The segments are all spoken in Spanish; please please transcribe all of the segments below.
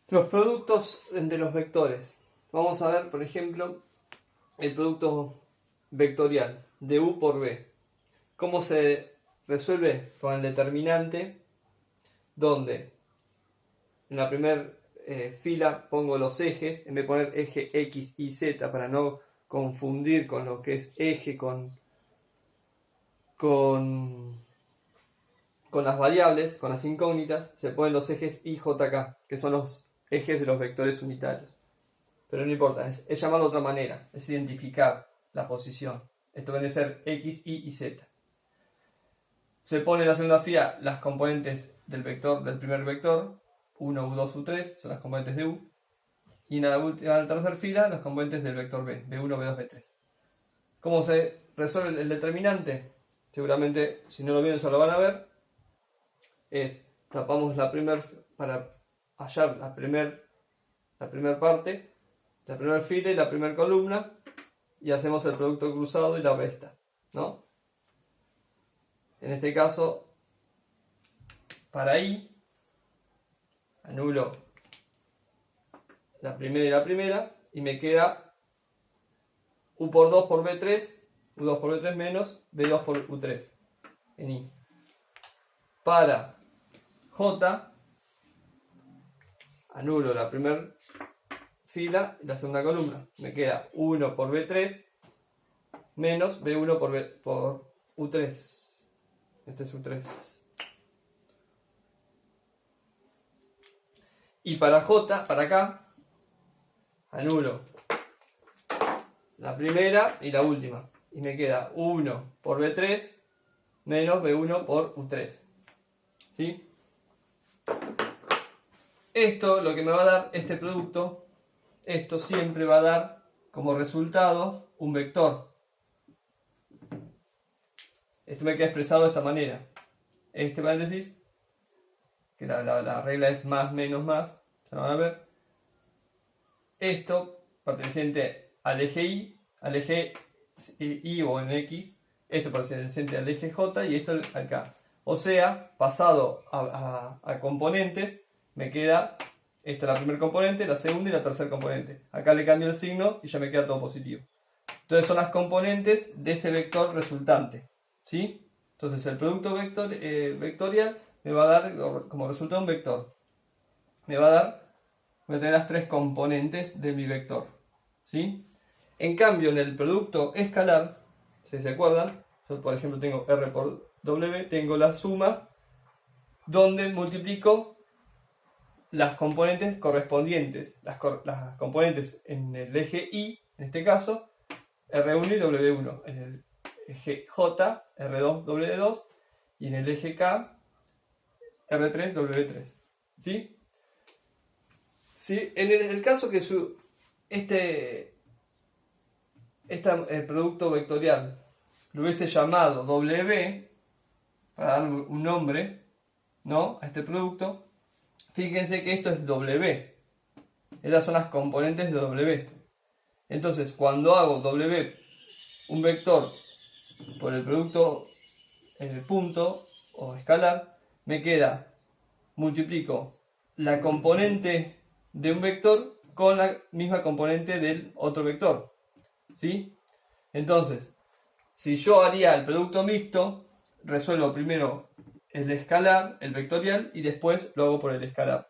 Los productos de los vectores. Vamos a ver, por ejemplo, el producto vectorial de u por b. ¿Cómo se resuelve? Con el determinante, donde en la primera fila pongo los ejes, en vez de poner eje x y z para no confundir con lo que es eje con las variables, con las incógnitas, se ponen los ejes i, j, k, que son los ejes de los vectores unitarios. Pero no importa, es llamarlo de otra manera, es identificar la posición. Esto viene a ser x, y y z. Se pone en la segunda fila las componentes del primer vector, 1, u2, u3, son las componentes de u. Y en la tercera fila, las componentes del vector b, b1, b2, b3. ¿Cómo se resuelve el determinante? Seguramente, si no lo vieron, ya lo van a ver. Tapamos para hallar la primera parte, la primera fila y la primera columna, y hacemos el producto cruzado y la resta, ¿no? En este caso, para i, anulo la primera y me queda u por 2 por b3, u2 por b3 menos b2 por u3 en i. Para j, anulo la primera fila y la segunda columna. Me queda 1 por b3 menos b1 por u3. Este es u3. Y para j, para acá, anulo la primera y la última. Y me queda 1 por b3 menos b1 por u3. ¿Sí? Esto, lo que me va a dar este producto, esto siempre va a dar como resultado un vector. Esto me queda expresado de esta manera. Este paréntesis, que la regla es más menos más, ya lo van a ver. Esto perteneciente al eje y o en x, esto perteneciente al eje j y esto al k. O sea, pasado a componentes, me queda esta la primera componente, la segunda y la tercera componente. Acá le cambio el signo y ya me queda todo positivo. Entonces son las componentes de ese vector resultante, ¿sí? Entonces el producto vectorial me va a dar como resultado un vector. Voy a tener las tres componentes de mi vector, ¿sí? En cambio, en el producto escalar, si se acuerdan, yo por ejemplo tengo R por W, tengo la suma donde multiplico las componentes correspondientes, las componentes en el eje Y, en este caso, R1 y W1, en el eje J, R2, W2, y en el eje K, R3, W3, ¿sí? ¿Sí? En el caso que el producto vectorial lo hubiese llamado W, para darle un nombre, ¿no?, a este producto, fíjense que esto es W. Estas son las componentes de W. Entonces, cuando hago W, un vector, por el producto punto o escalar, me queda, multiplico la componente de un vector con la misma componente del otro vector, ¿sí? Entonces, si yo haría el producto mixto, resuelvo primero el escalar, el vectorial, y después lo hago por el escalar.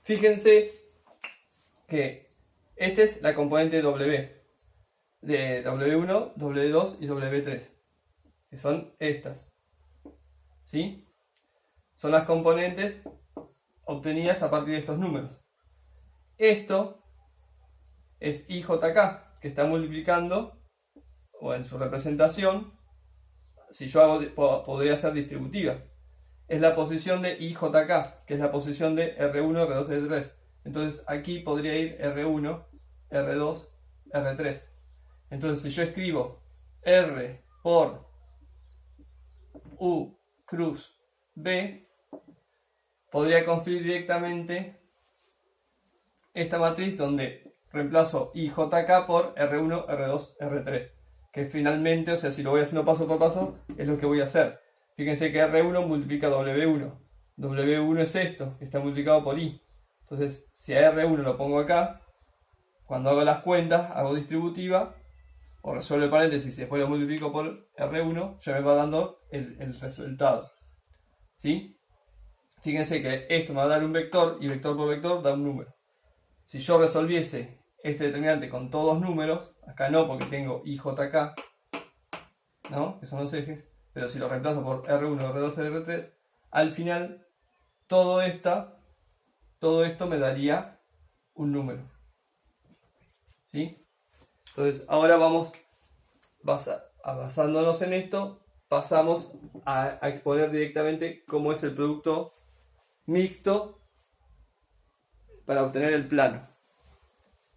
Fíjense que esta es la componente W, de W1, W2 y W3, que son estas, ¿sí? Son las componentes obtenidas a partir de estos números. Esto es IJK, que está multiplicando, o en su representación, si yo hago, podría ser distributiva. Es la posición de IJK, que es la posición de R1, R2, R3. Entonces aquí podría ir R1, R2, R3. Entonces si yo escribo R por U cruz B, podría construir directamente esta matriz donde reemplazo IJK por R1, R2, R3. Que finalmente, o sea, si lo voy haciendo paso por paso, es lo que voy a hacer. Fíjense que R1 multiplica W1. W1 es esto, que está multiplicado por I. Entonces, si a R1 lo pongo acá, cuando hago las cuentas, hago distributiva, o resuelvo el paréntesis y después lo multiplico por R1, ya me va dando el resultado. ¿Sí? Fíjense que esto me va a dar un vector, y vector por vector da un número. Si yo resolviese este determinante con todos números, acá no porque tengo IJK, ¿no? Que son los ejes, pero si lo reemplazo por R1, R2, R3, al final todo esto me daría un número. ¿Sí? Entonces ahora vamos, basándonos en esto, pasamos a exponer directamente cómo es el producto mixto para obtener el plano.